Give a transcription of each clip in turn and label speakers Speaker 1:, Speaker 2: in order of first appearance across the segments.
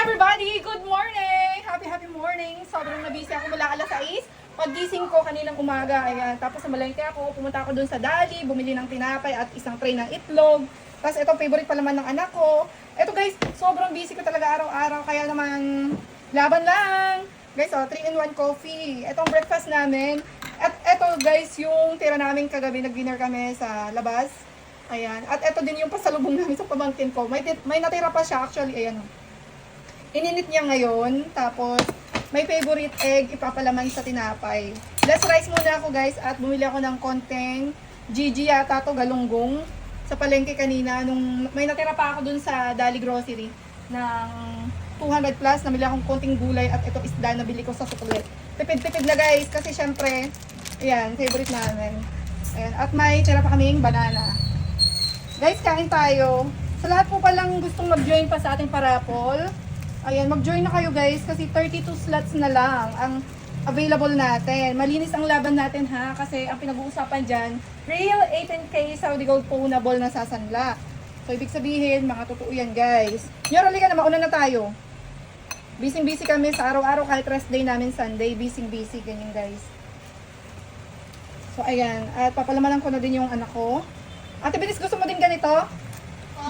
Speaker 1: everybody! Good morning! Happy morning! Sobrang nabisi ako mula alas 6. Paggising ko kaninang umaga, ayan. Tapos namalengke ako, pumunta ako dun sa Dali, bumili ng tinapay at isang tray ng itlog. Tapos ito, favorite pa naman ng anak ko. Ito guys, sobrang busy ko talaga araw-araw, kaya naman laban lang. Guys, 3-in-1 coffee. Itong breakfast namin. At ito guys, yung tira namin kagabi, nag-dinner kami sa labas. Ayan. At ito din yung pasalubong namin sa pamangkin ko. May natira pa siya actually, ayan. Ininit niya ngayon, tapos may favorite egg, ipapalaman sa tinapay. Less rice muna ako guys, at bumili ako ng konting Gigi yata to, galunggong. Sa palengke kanina, nung may natira pa ako dun sa Dali Grocery ng 200 plus, namili akong konting gulay at ito isda na bili ko sa suklet. Tipid-tipid na guys, kasi syempre, ayan, favorite namin. Ayan, at may tira pa kaming banana. Guys, kain tayo. Sa lahat po palang gustong mag-join pa sa ating parapol, ayan, mag-join na kayo guys kasi 32 slots na lang ang available natin. Malinis ang laban natin ha, kasi ang pinag-uusapan dyan, real 18K Saudi Gold pawnable na sasanla. So, ibig sabihin, mga totoo yan guys. Nyor, halika na, mauna na tayo. Busy-busy kami sa araw-araw, kahit rest day namin Sunday, busy-busy, ganyan guys. So, ayan, at papalamanan ko na din yung anak ko. Ate Bilis, gusto mo din ganito?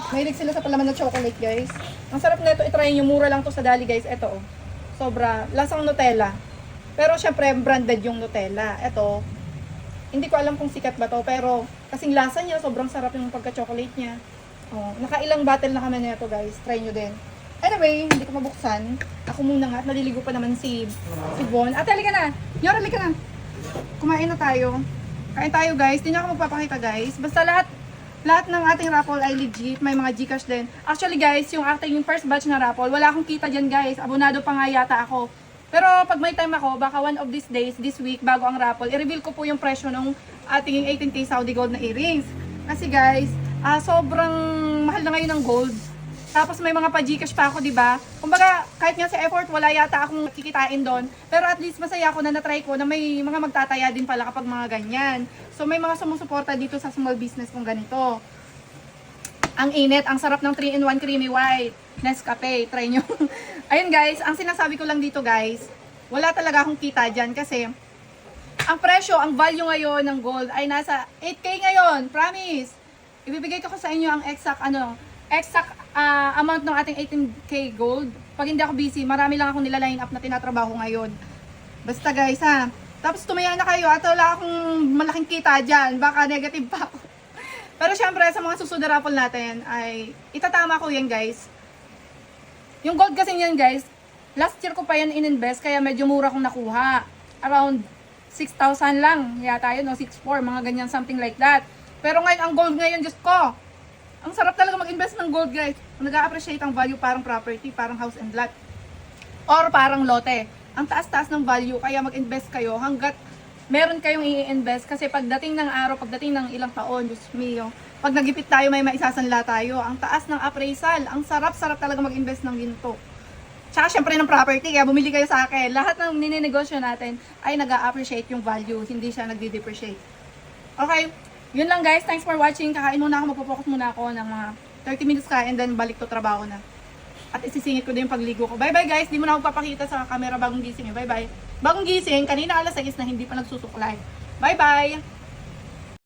Speaker 1: Mahilig sila sa palaman na chocolate guys. Ang sarap na ito, itry nyo, mura lang to sa Dali guys. Ito, sobra, lasang Nutella. Pero syempre, branded yung Nutella. Ito, hindi ko alam kung sikat ba to, pero kasing lasa niya, sobrang sarap yung pagka-chocolate niya. Oh, nakailang bottle na kami nito guys, try nyo din. Anyway, hindi ko mabuksan. Ako muna nga, at naliligo pa naman si Bon. Ate, halika na! Yor, halika na! Kumain na tayo. Kain tayo guys, hindi na ako magpapakita guys. Basta lahat ng ating raffle ay legit. May mga Gcash din. Actually guys, yung ating first batch na raffle, wala akong kita dyan guys. Abonado pa nga yata ako. Pero pag may time ako, baka one of these days, this week, bago ang raffle, i-reveal ko po yung presyo ng ating 18K Saudi Gold na earrings. Kasi guys, sobrang mahal na ngayon ng gold. Tapos may mga pa-Gcash pa ako, di ba? Kumbaga, kahit nga sa effort, wala yata akong kikitain doon. Pero at least masaya ako na na-try ko na may mga magtataya din pala kapag mga ganyan. So may mga sumusuporta dito sa small business kong ganito. Ang init, ang sarap ng 3-in-1 creamy white Nescafe, try nyo. Ayun guys, ang sinasabi ko lang dito guys, wala talaga akong kita dyan kasi ang presyo, ang value ngayon ng gold ay nasa 8K ngayon, promise. Ibibigay ko sa inyo ang exact amount ng ating 18K gold. Pag hindi ako busy, marami lang akong nila-line up na tinatrabaho ngayon. Basta guys ha. Tapos tumaya na kayo at wala akong malaking kita dyan. Baka negative pa ako. Pero syempre sa mga susunod na raffle natin ay itatama ko yan guys. Yung gold kasi yan guys, last year ko pa yan in-invest kaya medyo mura kong nakuha. Around 6,000 lang. Yata yun, no? 6,400, mga ganyan, something like that. Pero ngayon, ang gold ngayon, Diyos ko, ang sarap talaga mag-invest ng gold guys. Nag-a-appreciate ang value, parang property, parang house and lot. Or parang lote. Ang taas-taas ng value, kaya mag-invest kayo hanggat meron kayong i-invest. Kasi pagdating ng araw, pagdating ng ilang taon, Diyos mio, pag nagipit tayo, may maisasanla tayo. Ang taas ng appraisal, ang sarap-sarap talaga mag-invest ng ginto. Tsaka syempre ng property, kaya bumili kayo sa akin. Lahat ng nininegosyo natin ay nag-a-appreciate yung value, hindi siya nagdi-depreciate. Okay, yun lang guys. Thanks for watching. Kakain muna ako, magpo-focus muna ako ng mga 30 minutes kain, then balik to trabaho na. At isisingit ko din yung pagligo ko. Bye bye guys, di mo na ako papakita sa camera bagong gising. Bye bye. Bagong gising, kanina alas 6 na hindi pa nagsusuklay. Bye bye.